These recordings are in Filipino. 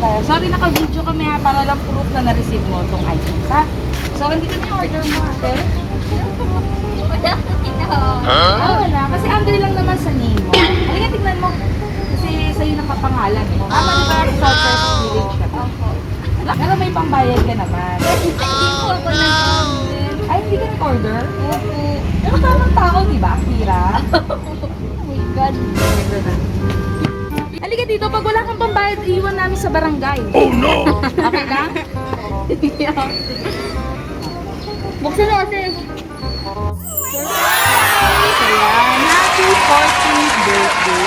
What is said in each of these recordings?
tayo. Sorry, naka-video kami ha, para lang proof na na-receive mo itong items ha. So, hindi kami order mo ate. Wala ko ito. Wala. Kasi Andre lang naman sa name mo. Halika, tignan mo. Kasi sa'yo nakapangalan eh. Tama di ba? Southwest Village ka to. Opo. Pero may pambayad ka naman. Hindi po ako nag-order. Ay, hindi ka nag-order? Opo. Pero tamang tao, di ba, Akira? Oh my God. Halika dito, pag wala kang pambayad, iwan namin sa barangay. Oh no! Okay lang? Buksan mo kasi. Ayan, happy 14th birthday.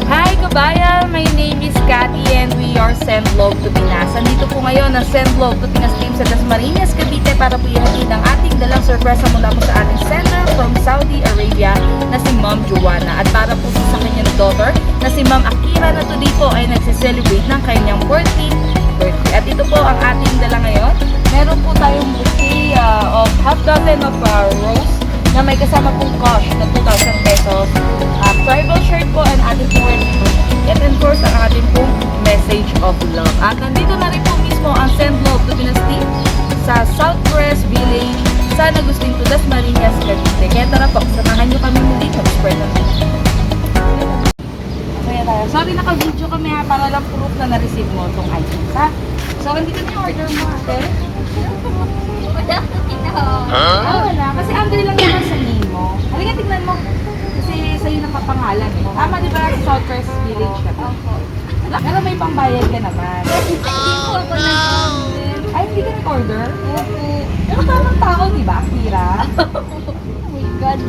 Hi kabayan, my name is Cathy and we are Send Love to Pinas. Nandito po ngayon ang Send Love to Pinas team sa Dasmariñas, Cavite para po ihatid ang ating dalang sorpresa mula po sa ating sender from Saudi Arabia na si Ma'am Joanna at para po sa kanyang daughter na si Ma'am Akira na today po ay nagsiselebrate ng kanyang 14th birthday. At ito po ang ating dala ngayon. Meron po tayong bouquet of half dozen of rose na may kasama pong cash na 2,000 pesos. Tribal shirt po and ating pong and of course ang ating pong message of love. At nandito na rin po mismo ang Send Love to Pinas team sa Southwest Village sa Agustin to Dasmariñas, Cavite. Kaya tara po, samahan nyo kami muli mag-spread ng kaya tayo. Sorry, naka-video kami ha, para lang proof na na-receive mo itong items ha. So, hindi kami order mo ate. Wala ko ito. Wala. Kasi Andre lang naman sa name mo. Halika, tignan mo. Kasi sa'yo nakapangalan eh. Tama di ba? Southwest Village ka to. Opo. Pero may pambayad ka naman. Hindi po ako nag-order. Ay, hindi ka nag-order? Opo. Pero tamang tao, di ba, Akira? Oh my God.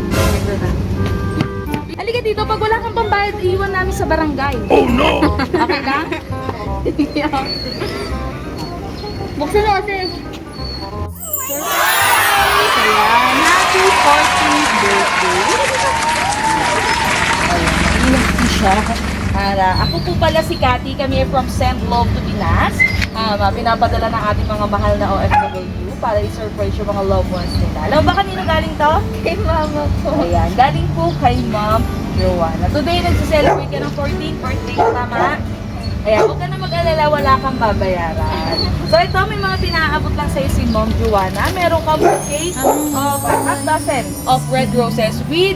Halika dito, pag wala kang pambayad, iwan namin sa barangay. Oh no! Okay lang? Buksan mo kasi. Ayan, happy 14th birthday. Ayan, hindi siya. Ako po pala si Cathy, kami from Send Love to Pinas. Pinapadala ng ating mga mahal na OFW para i-surprise yung mga loved ones nila. Alam mo ba kanino galing to? Kay mama ko. Ayan, galing po kay Ma'am Joanna. Today, nagsi-celebrate ka ng 14th birthday, tama? Ayan, huwag ka na mag-alala, wala kang babayaran. So ito, may mga pinaabot lang sa'yo si Ma'am Joanna. Meron kang bouquet of half dozen of red roses with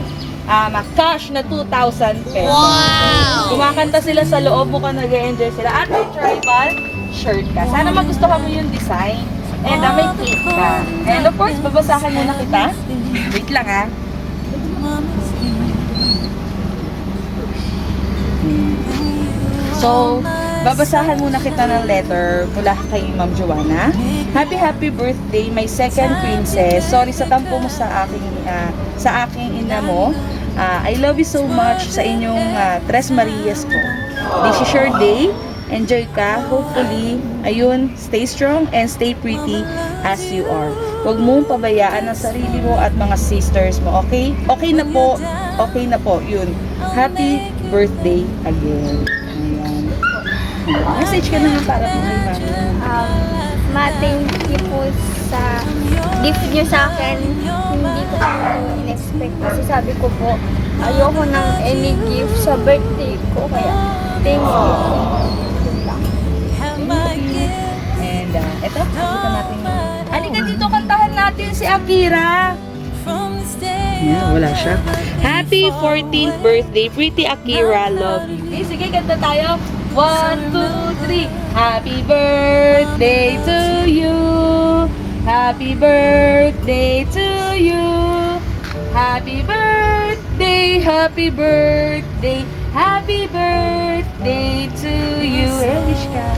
cash na 2,000 pesos. Wow! Kumakanta sila sa loob, mukhang nag-enjoy sila. At may tribal shirt ka. Sana magustuhan mo yung design. And may cake ka. And of course, babasahan muna kita. Wait lang ha. So, babasahan muna kita ng letter mula kay Ma'am Joanna. Happy birthday, my second princess. Sorry sa tampo mo sa aking ina mo. I love you so much sa inyong Tres Marias po. This is your day. Enjoy ka. Hopefully, ayun, stay strong and stay pretty as you are. Huwag mong pabayaan ang sarili mo at mga sisters mo, okay? Okay na po. Okay na po. Yun. Happy birthday again. Ayan. Message ka na nga para po kay Mami. Thank you po sa gift niyo sa akin. Hindi ko po in-expect kasi sabi ko po, ayoko ng any gift sa birthday ko. Kaya, thank you. And eto, dito natin. Halika dito, kantahan natin si Akira. Yeah, wala siya. Happy 14th birthday, pretty Akira, love you. Okay, sige, kanta tayo. 1, 2, 3. Happy birthday to you. Happy birthday to you. Happy birthday, happy birthday, happy birthday to you. Wish ka.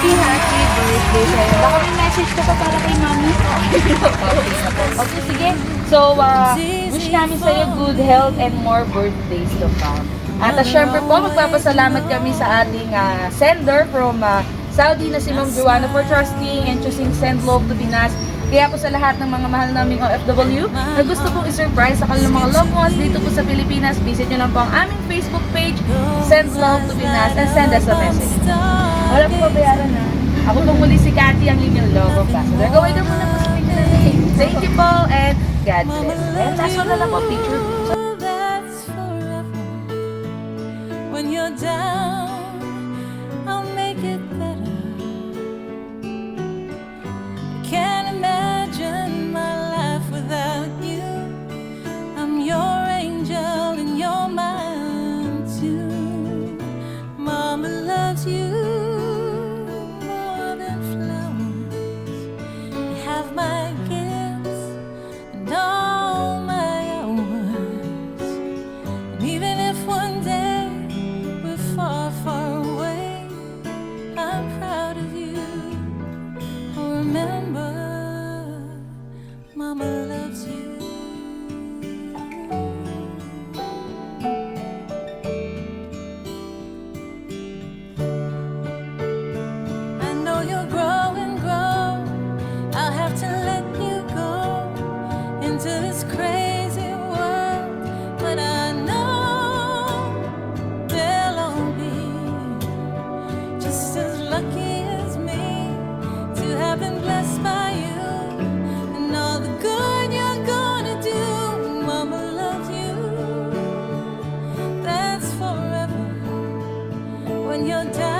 Happy birthday sa'yo. Baka may message ka pa para kay Mami? Okay, sige. So, wish namin sa'yo good health and more birthdays to come. At syempre po, magpapasalamat kami sa ating sender from Saudi na si Ma'am Joanna for trusting and choosing Send Love to Pinas Kaya po sa lahat ng mga mahal naming OFW na gusto pong i-surprise sa kanilang mga loved ones dito po sa Pilipinas, visit nyo lang po ang aming Facebook page, Send Love to Pinas, and send us a message. Wala po bayaran na. Ako po muli si Cathy, ang inyong love ambassador. Gawin na muna po sa picture natin. Thank you po, and God bless. And last one na lang po, picture. That's forever. When you're down, I'll make it better. I can't imagine my life without you. I'm your angel and you're mine too. Mama loves you more than flowers. You have my gifts and all my hours. And even if one day we're far, far away, I'm proud of you. Oh, remember, Mama loves you. I know you're growing, I'll have to let you go into this crazy world, but I know they'll all be just as lucky as me to have been blessed by you and all the good you're gonna do. Mama loves you. That's forever. When you're down,